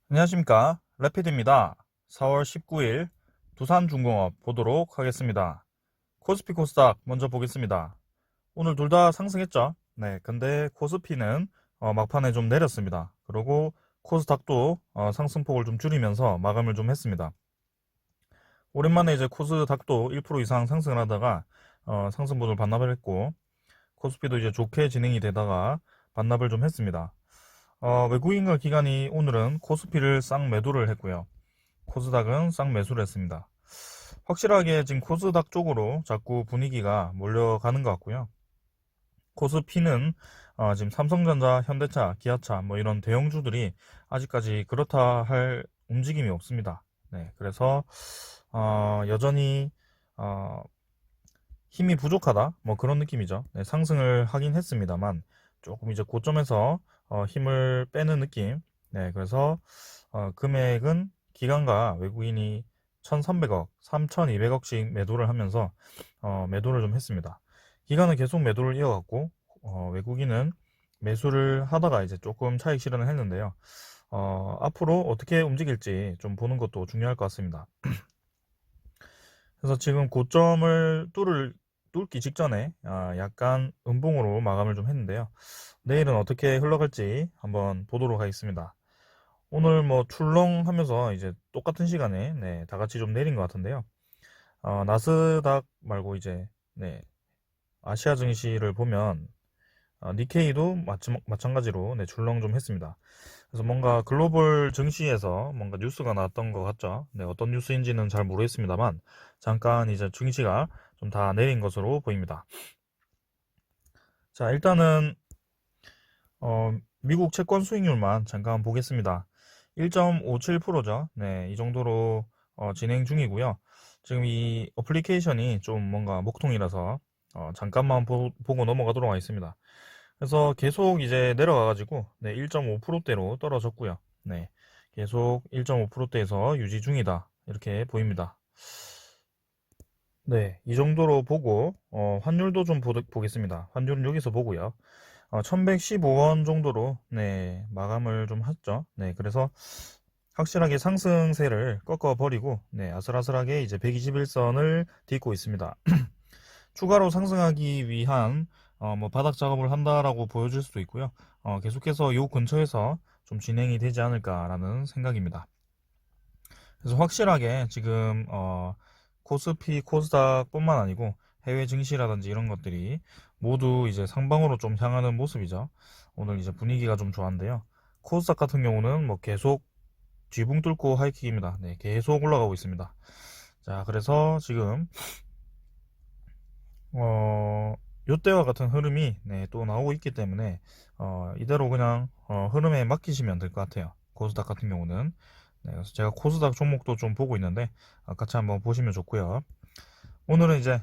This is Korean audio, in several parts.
안녕하십니까, 레피드입니다. 4월 19일 두산중공업 보도록 하겠습니다. 코스피 코스닥 먼저 보겠습니다. 오늘 둘 다 상승했죠. 네, 근데 코스피는 막판에 좀 내렸습니다. 그리고 코스닥도 상승폭을 좀 줄이면서 마감을 좀 했습니다. 오랜만에 이제 코스닥도 1% 이상 상승을 하다가 상승분을 반납을 했고, 코스피도 이제 좋게 진행이 되다가 반납을 좀 했습니다. 외국인과 기관이 오늘은 코스피를 쌍 매도를 했고요. 코스닥은 쌍 매수를 했습니다. 확실하게 지금 코스닥 쪽으로 자꾸 분위기가 몰려가는 것 같고요. 코스피는 지금 삼성전자, 현대차, 기아차 뭐 이런 대형주들이 아직까지 그렇다 할 움직임이 없습니다. 네, 그래서 여전히 어, 힘이 부족하다 뭐 그런 느낌이죠. 네, 상승을 하긴 했습니다만 조금 이제 고점에서 힘을 빼는 느낌. 네, 그래서 금액은 기관과 외국인이 1,300억, 3,200억씩 매도를 하면서 매도를 좀 했습니다. 기관은 계속 매도를 이어갔고 외국인은 매수를 하다가 이제 조금 차익 실현을 했는데요. 앞으로 어떻게 움직일지 좀 보는 것도 중요할 것 같습니다. 그래서 지금 고점을 뚫기 직전에 약간 음봉으로 마감을 좀 했는데요. 내일은 어떻게 흘러갈지 한번 보도록 하겠습니다. 오늘 뭐 출렁하면서 이제 똑같은 시간에 다 같이 좀 내린 것 같은데요. 나스닥 말고 이제 아시아 증시를 보면 니케이도 마찬가지로 출렁 좀 했습니다. 그래서 뭔가 글로벌 증시에서 뭔가 뉴스가 나왔던 것 같죠. 네, 어떤 뉴스인지는 잘 모르겠습니다만 잠깐 이제 증시가 좀 다 내린 것으로 보입니다. 자, 일단은 미국 채권 수익률만 잠깐 보겠습니다. 1.57%죠. 네, 이 정도로 진행 중이고요. 지금 이 어플리케이션이 좀 뭔가 목통이라서 잠깐만 보고 넘어가도록 하겠습니다. 그래서 계속 이제 내려가가지고 1.5%대로 떨어졌고요. 네, 계속 1.5%대에서 유지 중이다. 이렇게 보입니다. 네, 이 정도로 보고 환율도 좀 보겠습니다. 환율은 여기서 보고요. 1115원 정도로 마감을 좀 했죠. 네, 그래서 확실하게 상승세를 꺾어버리고 아슬아슬하게 이제 121선을 딛고 있습니다. 추가로 상승하기 위한 뭐 바닥 작업을 한다라고 보여줄 수도 있고요. 계속해서 요 근처에서 좀 진행이 되지 않을까라는 생각입니다. 그래서 확실하게 지금 코스피, 코스닥뿐만 아니고 해외 증시라든지 이런 것들이 모두 이제 상방으로 좀 향하는 모습이죠. 오늘 이제 분위기가 좀 좋은데요. 코스닥 같은 경우는 뭐 계속 뒤붕 뚫고 하이킥입니다. 네, 계속 올라가고 있습니다. 자, 그래서 지금 어, 요때와 같은 흐름이 또 나오고 있기 때문에 이대로 그냥 흐름에 맡기시면 될 것 같아요. 코스닥 같은 경우는. 네, 그래서 제가 코스닥 종목도 좀 보고 있는데 같이 한번 보시면 좋고요. 오늘은 이제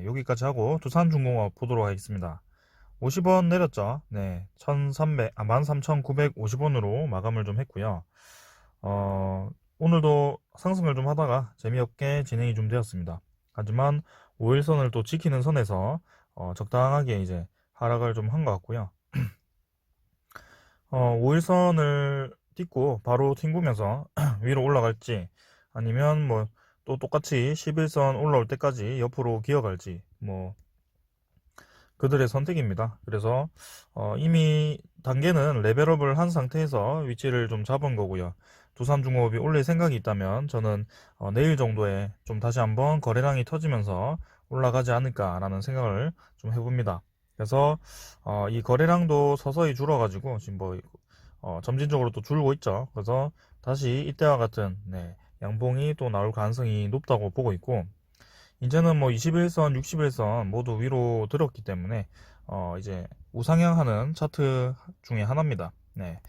여기까지 하고 두산중공업 보도록 하겠습니다. 50원 내렸죠. 네, 13,950원으로 마감을 좀 했고요. 오늘도 상승을 좀 하다가 재미없게 진행이 좀 되었습니다. 하지만 5일선을 또 지키는 선에서 적당하게 이제 하락을 좀 한 것 같고요. 5일선을 딛고 바로 튕구면서 위로 올라갈지 아니면 뭐 또 똑같이 11선 올라올 때까지 옆으로 기어갈지 뭐 그들의 선택입니다. 그래서 이미 단계는 레벨업을 한 상태에서 위치를 좀 잡은 거고요. 두산중공업이 올릴 생각이 있다면 저는 내일 정도에 좀 다시 한번 거래량이 터지면서 올라가지 않을까라는 생각을 좀 해봅니다. 그래서 이 거래량도 서서히 줄어가지고 지금 뭐 점진적으로 또 줄고 있죠. 그래서 다시 이때와 같은 양봉이 또 나올 가능성이 높다고 보고 있고 이제는 뭐 21선, 61선 모두 위로 들었기 때문에 이제 우상향하는 차트 중에 하나입니다. 네.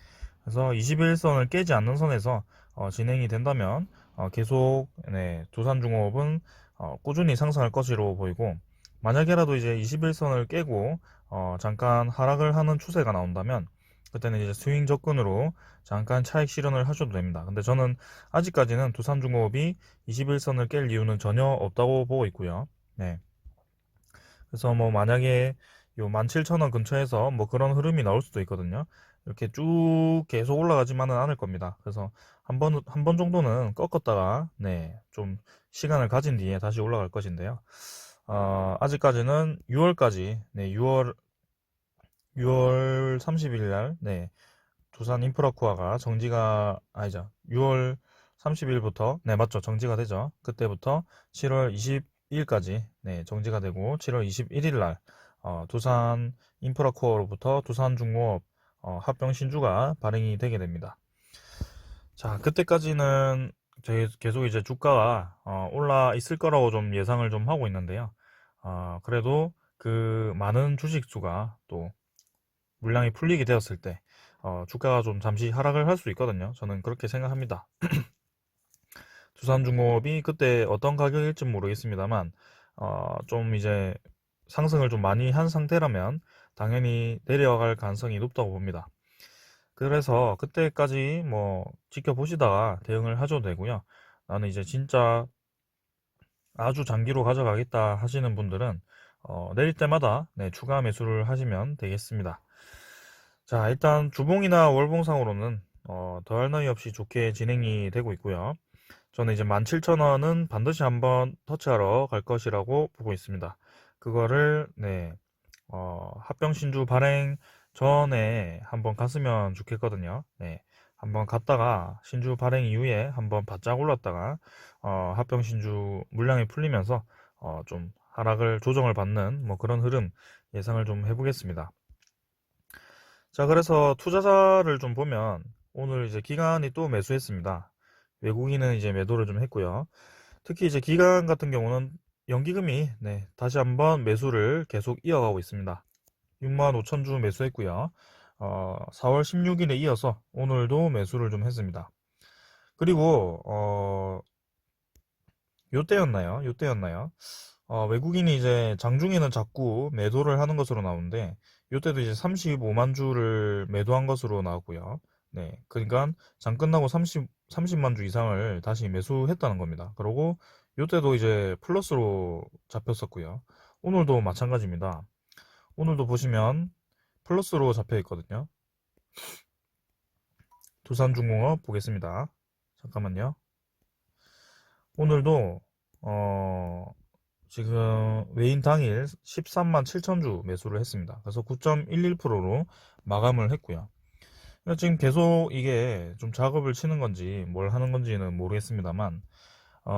그래서 21선을 깨지 않는 선에서 진행이 된다면 계속 두산중공업은 꾸준히 상승할 것으로 보이고 만약에라도 이제 21선을 깨고 잠깐 하락을 하는 추세가 나온다면 그때는 이제 스윙 접근으로 잠깐 차익 실현을 하셔도 됩니다. 근데 저는 아직까지는 두산중공업이 21선을 깰 이유는 전혀 없다고 보고 있고요. 네. 그래서 뭐 만약에 요 17,000원 근처에서 뭐 그런 흐름이 나올 수도 있거든요. 이렇게 쭉 계속 올라가지만은 않을 겁니다. 그래서 한 번 정도는 꺾었다가, 네, 좀 시간을 가진 뒤에 다시 올라갈 것인데요. 아직까지는 6월까지, 네, 6월 30일 날, 네, 두산 인프라코아가 정지가, 아니죠. 6월 30일부터, 네, 맞죠. 정지가 되죠. 그때부터 7월 20일까지, 네, 정지가 되고, 7월 21일 날, 두산 인프라코어로부터 두산중공업 합병 신주가 발행이 되게 됩니다. 자, 그때까지는 저희 계속 이제 주가가 올라 있을 거라고 좀 예상을 좀 하고 있는데요. 그래도 그 많은 주식수가 또 물량이 풀리게 되었을 때 주가가 좀 잠시 하락을 할 수 있거든요. 저는 그렇게 생각합니다. 두산중공업이 그때 어떤 가격일지 모르겠습니다만 좀 이제 상승을 좀 많이 한 상태라면 당연히 내려갈 가능성이 높다고 봅니다. 그래서 그때까지 뭐 지켜보시다가 대응을 하셔도 되고요. 나는 이제 진짜 아주 장기로 가져가겠다 하시는 분들은 내릴 때마다 네, 추가 매수를 하시면 되겠습니다. 자, 일단 주봉이나 월봉상으로는 더할 나위 없이 좋게 진행이 되고 있고요. 저는 이제 17,000원은 반드시 한번 터치하러 갈 것이라고 보고 있습니다. 그거를 네, 합병 신주 발행 전에 한번 갔으면 좋겠거든요. 네, 한번 갔다가 신주 발행 이후에 한번 바짝 올랐다가 합병 신주 물량이 풀리면서 좀 하락을 조정을 받는 뭐 그런 흐름 예상을 좀 해보겠습니다. 자, 그래서 투자자를 좀 보면 오늘 이제 기관이 또 매수했습니다. 외국인은 이제 매도를 좀 했고요. 특히 이제 기관 같은 경우는 연기금이 네, 다시 한번 매수를 계속 이어가고 있습니다. 65,000주 매수했고요. 4월 16일에 이어서 오늘도 매수를 좀 했습니다. 그리고 요때였나요? 외국인이 이제 장중에는 자꾸 매도를 하는 것으로 나오는데 요때도 이제 35만 주를 매도한 것으로 나왔고요. 네, 그러니까 장 끝나고 30만 주 이상을 다시 매수했다는 겁니다. 그리고 요때도 이제 플러스로 잡혔었고요. 오늘도 마찬가지입니다. 오늘도 보시면 플러스로 잡혀 있거든요. 두산중공업 보겠습니다. 잠깐만요. 오늘도 지금 외인 당일 13만 7천 주 매수를 했습니다. 그래서 9.11%로 마감을 했고요. 지금 계속 이게 좀 작업을 치는 건지 뭘 하는 건지는 모르겠습니다만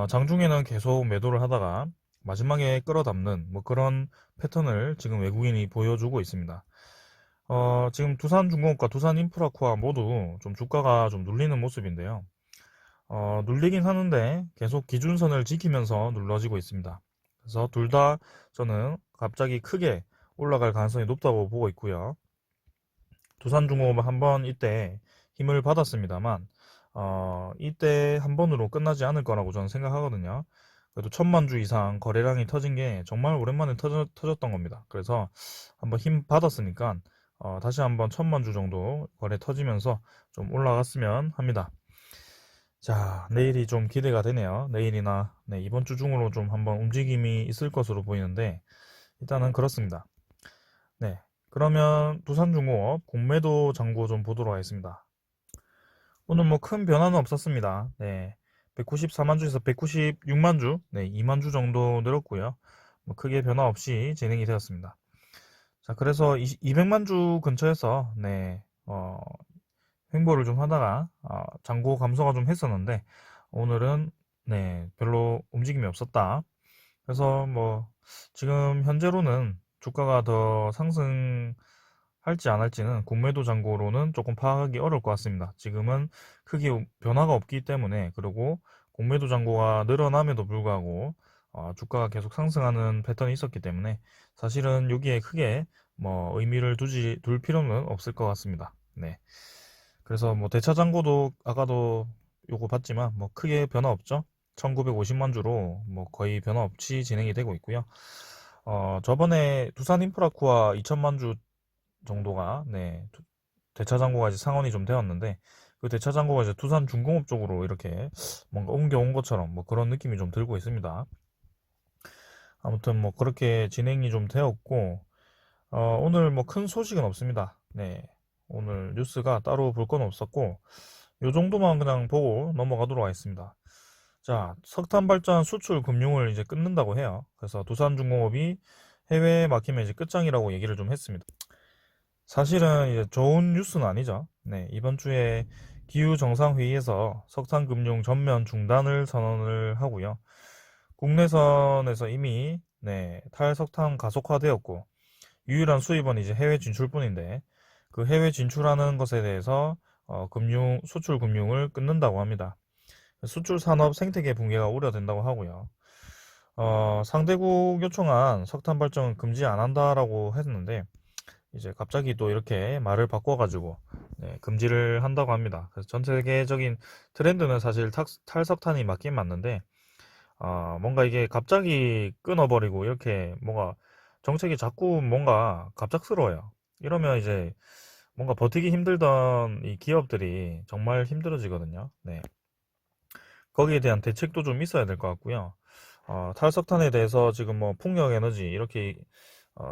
장중에는 계속 매도를 하다가 마지막에 끌어담는 뭐 그런 패턴을 지금 외국인이 보여주고 있습니다. 지금 두산중공업과 두산인프라코아 모두 좀 주가가 좀 눌리는 모습인데요. 눌리긴 하는데 계속 기준선을 지키면서 눌러지고 있습니다. 그래서 둘 다 저는 갑자기 크게 올라갈 가능성이 높다고 보고 있고요. 두산중공업은 한번 이때 힘을 받았습니다만 이때 한 번으로 끝나지 않을 거라고 저는 생각하거든요. 그래도 1,000만 주 이상 거래량이 터진 게 정말 오랜만에 터졌던 겁니다. 그래서 한번 힘 받았으니까 다시 한번 1,000만 주 정도 거래 터지면서 좀 올라갔으면 합니다. 자, 내일이 좀 기대가 되네요. 내일이나 네, 이번 주 중으로 좀 한번 움직임이 있을 것으로 보이는데 일단은 그렇습니다. 네, 그러면 두산중공업 공매도 잔고 좀 보도록 하겠습니다. 오늘 뭐 큰 변화는 없었습니다. 네, 194만 주에서 196만 주, 네, 2만 주 정도 늘었고요. 뭐 크게 변화 없이 진행이 되었습니다. 자, 그래서 200만 주 근처에서 네, 횡보를 좀 하다가 잔고 감소가 좀 했었는데 오늘은 네, 별로 움직임이 없었다. 그래서 뭐 지금 현재로는 주가가 더 상승할지 안 할지는 공매도 잔고로는 조금 파악하기 어려울 것 같습니다. 지금은 크게 변화가 없기 때문에 그리고 공매도 잔고가 늘어남에도 불구하고 주가가 계속 상승하는 패턴이 있었기 때문에 사실은 여기에 크게 뭐 의미를 둘 필요는 없을 것 같습니다. 네. 그래서 뭐 대차 잔고도 아까도 요거 봤지만 뭐 크게 변화 없죠. 1950만 주로 뭐 거의 변화 없이 진행이 되고 있고요. 저번에 두산 인프라코아 2천만 주 정도가 네, 대차 잔고가 이제 상환이 좀 되었는데 그 대차 잔고가 이제 두산 중공업 쪽으로 이렇게 뭔가 옮겨온 것처럼 뭐 그런 느낌이 좀 들고 있습니다. 아무튼 뭐 그렇게 진행이 좀 되었고 오늘 뭐 큰 소식은 없습니다. 네. 오늘 뉴스가 따로 볼 건 없었고, 요 정도만 그냥 보고 넘어가도록 하겠습니다. 자, 석탄 발전 수출 금융을 이제 끊는다고 해요. 그래서 두산중공업이 해외에 막히면 이제 끝장이라고 얘기를 좀 했습니다. 사실은 이제 좋은 뉴스는 아니죠. 네, 이번 주에 기후 정상회의에서 석탄 금융 전면 중단을 선언을 하고요. 국내선에서 이미 탈석탄 가속화되었고 유일한 수입은 이제 해외 진출뿐인데 그 해외 진출하는 것에 대해서 수출 금융을 끊는다고 합니다. 수출 산업 생태계 붕괴가 우려된다고 하고요. 상대국 요청한 석탄 발전 금지 안 한다라고 했는데 이제 갑자기 또 이렇게 말을 바꿔가지고 금지를 한다고 합니다. 그래서 전 세계적인 트렌드는 사실 탈석탄이 맞긴 맞는데 뭔가 이게 갑자기 끊어버리고 이렇게 뭔가 정책이 자꾸 뭔가 갑작스러워요. 이러면 이제 뭔가 버티기 힘들던 이 기업들이 정말 힘들어지거든요. 네. 거기에 대한 대책도 좀 있어야 될 것 같고요. 탈석탄에 대해서 지금 뭐 풍력 에너지 이렇게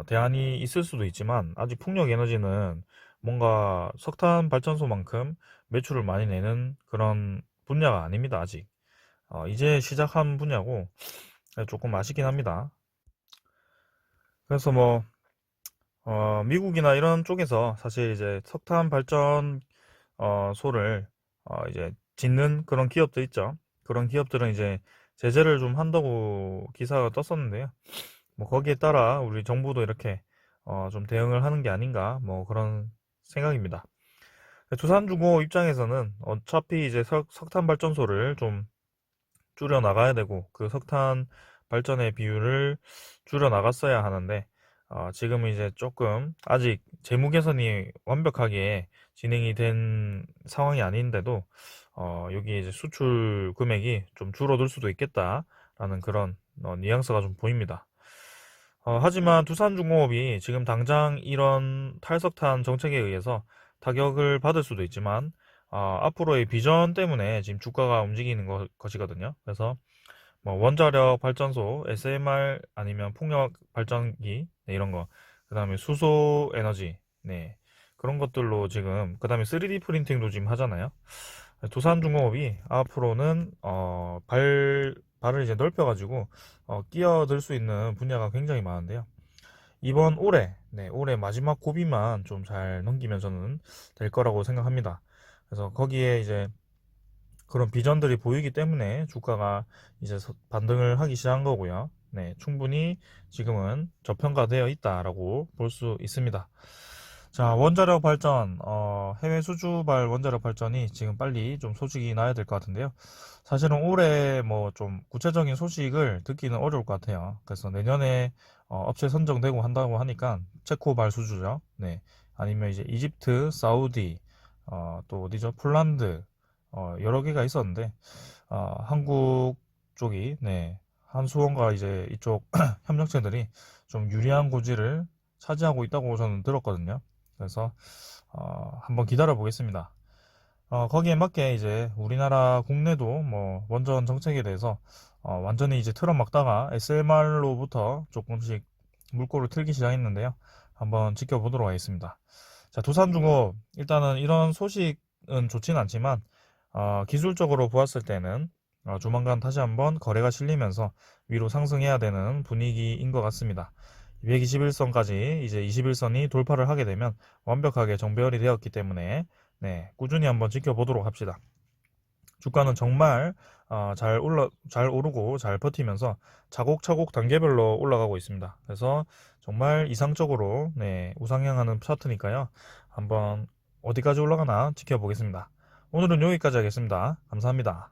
대안이 있을 수도 있지만 아직 풍력 에너지는 뭔가 석탄 발전소만큼 매출을 많이 내는 그런 분야가 아닙니다. 아직. 이제 시작한 분야고 조금 아쉽긴 합니다. 그래서 뭐 미국이나 이런 쪽에서 사실 이제 석탄 발전 소를 이제 짓는 그런 기업들 있죠. 그런 기업들은 이제 제재를 좀 한다고 기사가 떴었는데요. 뭐 거기에 따라 우리 정부도 이렇게 좀 대응을 하는 게 아닌가 뭐 그런 생각입니다. 두산중공업 입장에서는 어차피 이제 석탄 발전소를 좀 줄여 나가야 되고 그 석탄 발전의 비율을 줄여 나갔어야 하는데 지금은 이제 조금 아직 재무 개선이 완벽하게 진행이 된 상황이 아닌데도 여기 이제 수출 금액이 좀 줄어들 수도 있겠다라는 그런 뉘앙스가 좀 보입니다. 하지만 두산중공업이 지금 당장 이런 탈석탄 정책에 의해서 타격을 받을 수도 있지만 앞으로의 비전 때문에 지금 주가가 움직이는 것이거든요. 그래서 뭐 원자력 발전소, SMR 아니면 풍력 발전기 이런 거, 그다음에 수소 에너지, 그런 것들로 지금 그다음에 3D 프린팅도 지금 하잖아요. 두산중공업이 앞으로는 발을 이제 넓혀가지고 끼어들 수 있는 분야가 굉장히 많은데요. 이번 올해 마지막 고비만 좀 잘 넘기면 저는 될 거라고 생각합니다. 그래서 거기에 이제 그런 비전들이 보이기 때문에 주가가 이제 반등을 하기 시작한 거고요. 네, 충분히 지금은 저평가되어 있다라고 볼 수 있습니다. 자, 원자력 발전, 해외 수주발 원자력 발전이 지금 빨리 좀 소식이 나야 될 것 같은데요. 사실은 올해 뭐 좀 구체적인 소식을 듣기는 어려울 것 같아요. 그래서 내년에 업체 선정되고 한다고 하니까 체코발 수주죠. 네. 아니면 이제 이집트, 사우디, 또 어디죠? 폴란드, 여러 개가 있었는데, 한국 쪽이, 한수원과 이제 이쪽 협력체들이 좀 유리한 고지를 차지하고 있다고 저는 들었거든요. 그래서, 한번 기다려 보겠습니다. 거기에 맞게 이제 우리나라 국내도 뭐 원전 정책에 대해서 완전히 이제 틀어막다가 SMR로부터 조금씩 물꼬를 틀기 시작했는데요. 한번 지켜보도록 하겠습니다. 자, 두산중업 일단은 이런 소식은 좋지는 않지만 기술적으로 보았을 때는 조만간 다시 한번 거래가 실리면서 위로 상승해야 되는 분위기인 것 같습니다. 121선까지 이제 21선이 돌파를 하게 되면 완벽하게 정배열이 되었기 때문에 꾸준히 한번 지켜보도록 합시다. 주가는 정말 잘 오르고 잘 버티면서 차곡차곡 단계별로 올라가고 있습니다. 그래서 정말 이상적으로 우상향하는 차트니까요. 한번 어디까지 올라가나 지켜보겠습니다. 오늘은 여기까지 하겠습니다. 감사합니다.